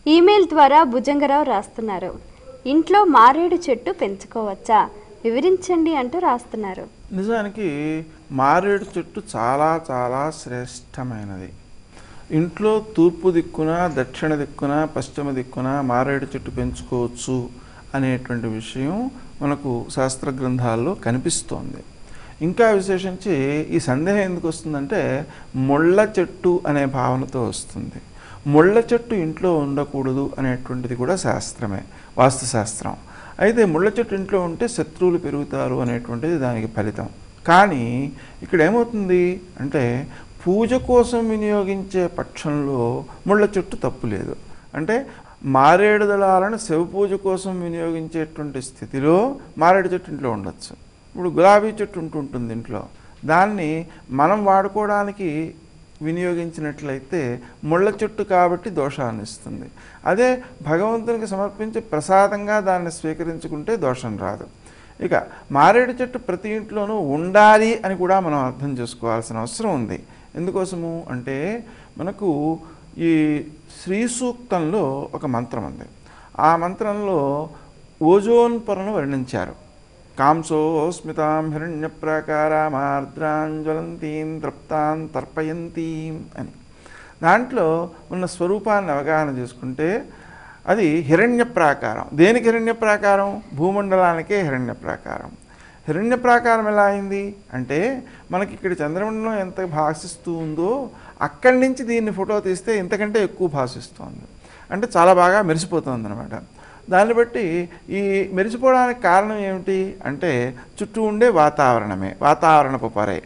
Email ద్వారా భుజంగరావు రాస్తున్నారు. ఇంట్లో మారేడు చెట్టు పెంచుకోవచ్చా, వివరించండి అంటూ రాస్తున్నారు. నిజానికి మారేడు చెట్టు చాలా చాలా శ్రేష్టమైనది. ఇంట్లో తూర్పు దిక్కున, దక్షిణ దిక్కున, పశ్చిమ దిక్కున మారేడు చెట్టు పెంచుకోవచ్చు అనేటువంటి విషయం మనకు శాస్త్ర గ్రంథాల్లో కనిపిస్తోంది. ఇంకా విశేషించి ఈ సందేహం ఎందుకు వస్తుందంటే ముళ్ళ చెట్టు అనే భావనతో వస్తుంది. ముళ్ళ చెట్టు ఇంట్లో ఉండకూడదు అనేటువంటిది కూడా శాస్త్రమే, వాస్తుశాస్త్రం. అయితే ముళ్ళ చెట్టు ఇంట్లో ఉంటే శత్రువులు పెరుగుతారు అనేటువంటిది దానికి ఫలితం. కానీ ఇక్కడ ఏమవుతుంది అంటే పూజ కోసం వినియోగించే పక్షంలో ముళ్ళ చెట్టు తప్పు లేదు. అంటే మారేడు దళాలను శివ పూజ కోసం వినియోగించేటువంటి స్థితిలో మారేడు చెట్టు ఇంట్లో ఉండొచ్చు. ఇప్పుడు గులాబీ చెట్టు ఉంటుంటుంది ఇంట్లో, దాన్ని మనం వాడుకోవడానికి వినియోగించినట్లయితే ముళ్ళ చెట్టు కాబట్టి దోషాన్ని ఇస్తుంది. అదే భగవంతునికి సమర్పించి ప్రసాదంగా దాన్ని స్వీకరించుకుంటే దోషం రాదు. ఇక మారేడు చెట్టు ప్రతి ఇంట్లోనూ ఉండాలి అని కూడా మనం అర్థం చేసుకోవాల్సిన అవసరం ఉంది. ఎందుకోసము అంటే మనకు ఈ శ్రీ సూక్తంలో ఒక మంత్రం ఉంది. ఆ మంత్రంలో ఓజోన్ పొరను వర్ణించారు. కాంసో స్మితాం హిరణ్య ప్రాకారామార్ద్రాంజ్వలంతీం తృప్తాం తర్పయంతీం అని. దాంట్లో ఉన్న స్వరూపాన్ని అవగాహన చేసుకుంటే అది హిరణ్య ప్రాకారం. దేనికి హిరణ్య ప్రాకారం? భూమండలానికే హిరణ్య ప్రాకారం. హిరణ్య ప్రాకారం ఎలా అయింది అంటే మనకి ఇక్కడ చంద్రమండలం ఎంత భాషిస్తూ ఉందో అక్కడి నుంచి దీన్ని ఫోటో తీస్తే ఇంతకంటే ఎక్కువ భాషిస్తోంది. అంటే చాలా బాగా మెరిసిపోతుంది అన్నమాట. దాన్ని బట్టి ఈ మెరిసిపోవడానికి కారణం ఏమిటి అంటే చుట్టూ ఉండే వాతావరణమే, వాతావరణపు పొరే.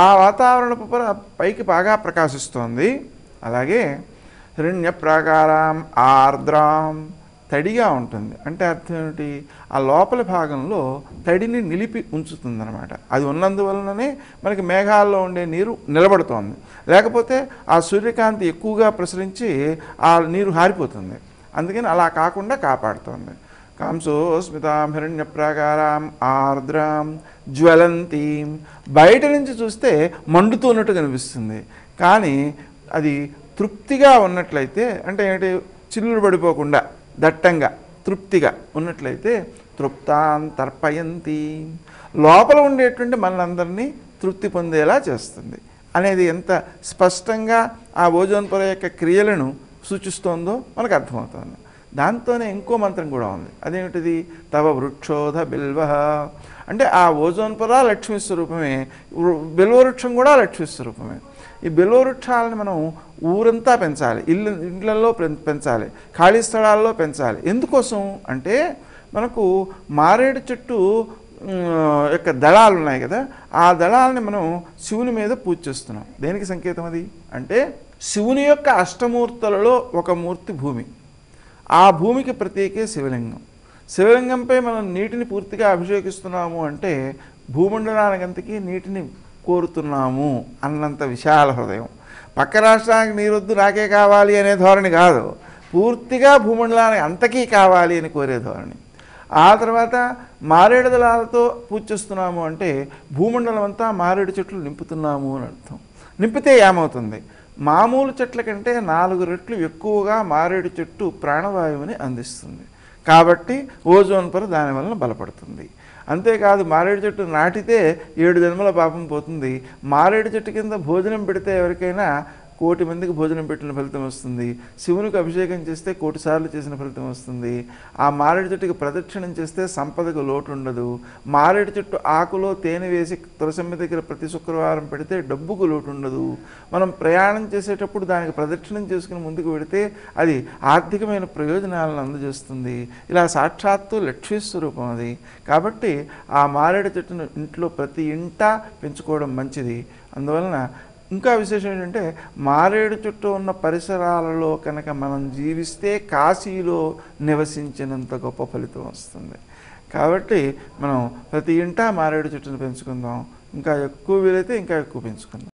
ఆ వాతావరణపు పొర పైకి బాగా ప్రకాశిస్తోంది. అలాగే హిరణ్య ప్రాకారం ఆర్ద్రాం, తడిగా ఉంటుంది. అంటే అర్థం ఏమిటి? ఆ లోపల భాగంలో తడిని నిలిపి ఉంచుతుందన్నమాట. అది ఉన్నందువలననే మనకి మేఘాల్లో ఉండే నీరు నిలబడుతోంది. లేకపోతే ఆ సూర్యకాంతి ఎక్కువగా ప్రసరించి ఆ నీరు హారిపోతుంది. అందుకని అలా కాకుండా కాపాడుతోంది. కాంసో స్మితాం హిరణ్య ప్రాకారాం ఆర్ద్రాం జ్వలంతీం. బయట నుంచి చూస్తే మండుతున్నట్టు కనిపిస్తుంది, కానీ అది తృప్తిగా ఉన్నట్లయితే, అంటే ఏంటి, చిల్లులు పడిపోకుండా దట్టంగా తృప్తిగా ఉన్నట్లయితే తృప్తాం తర్పయంతి, లోపల ఉండేటువంటి మనందరినీ తృప్తి పొందేలా చేస్తుంది అనేది ఎంత స్పష్టంగా ఆ ఓజోన్ పొర యొక్క క్రియలను సూచిస్తోందో మనకు అర్థమవుతుంది. దాంతోనే ఇంకో మంత్రం కూడా ఉంది. అదేమిటిది? తవ వృక్షోధ బిల్వ. అంటే ఆ ఓజోన్ పొర లక్ష్మీ స్వరూపమే, బిల్వవృక్షం కూడా లక్ష్మీ స్వరూపమే. ఈ బిల్వవృక్షాలను మనం ఊరంతా పెంచాలి, ఇళ్ళల్లో పెంచాలి, ఖాళీ స్థలాల్లో పెంచాలి. ఎందుకోసం అంటే మనకు మారేడు చెట్టు యొక్క దళాలు ఉన్నాయి కదా, ఆ దళాలని మనం శివుని మీద పూజ చేస్తున్నాం. దేనికి సంకేతం అది అంటే శివుని యొక్క అష్టమూర్తులలో ఒక మూర్తి భూమి. ఆ భూమికి ప్రతీకే శివలింగం. శివలింగంపై మనం నీటిని పూర్తిగా అభిషేకిస్తున్నాము అంటే భూమండలానికంతకీ నీటిని కోరుతున్నాము అన్నంత విశాల హృదయం. పక్క రాష్ట్రానికి నీరొద్దు నాకే కావాలి అనే ధోరణి కాదు, పూర్తిగా భూమండలానికి అంతకీ కావాలి అని కోరే ధోరణి. ఆ తర్వాత మారేడు దళాలతో పూజ చేస్తున్నాము అంటే భూమండలం అంతా మారేడు చెట్లు నింపుతున్నాము అని అర్థం. నింపితే ఏమవుతుంది? మామూలు చెట్ల కంటే 4 రెట్లు ఎక్కువగా మారేడు చెట్టు ప్రాణవాయువుని అందిస్తుంది. కాబట్టి ఓజోన్ పొర దానివలన బలపడుతుంది. అంతేకాదు మారేడు చెట్టు నాటితే 7 జన్మల పాపం పోతుంది. మారేడు చెట్టు కింద భోజనం పెడితే ఎవరికైనా 1,000,000 మందికి భోజనం పెట్టిన ఫలితం వస్తుంది. శివునికి అభిషేకం చేస్తే 1,000,000 సార్లు చేసిన ఫలితం వస్తుంది. ఆ మారేడు చెట్టుకి ప్రదక్షిణం చేస్తే సంపదకు లోటు ఉండదు. మారేడు చెట్టు ఆకులో తేనె వేసి తులసమ్మ దగ్గర ప్రతి శుక్రవారం పెడితే డబ్బుకు లోటు ఉండదు. మనం ప్రయాణం చేసేటప్పుడు దానికి ప్రదక్షిణం చేసుకుని ముందుకు పెడితే అది ఆర్థికమైన ప్రయోజనాలను అందజేస్తుంది. ఇలా సాక్షాత్తు లక్ష్మీ స్వరూపం అది. కాబట్టి ఆ మారేడు చెట్టును ఇంట్లో ప్రతి ఇంటా పెంచుకోవడం మంచిది. అందువలన ఇంకా విశేషం ఏంటంటే మారేడు చుట్టూ ఉన్న పరిసరాలలో కనుక మనం జీవిస్తే కాశీలో నివసించినంత గొప్ప ఫలితం వస్తుంది. కాబట్టి మనం ప్రతి ఇంటా మారేడు చెట్టును పెంచుకుందాం. ఇంకా ఎక్కువ వీలైతే ఇంకా ఎక్కువ పెంచుకుందాం.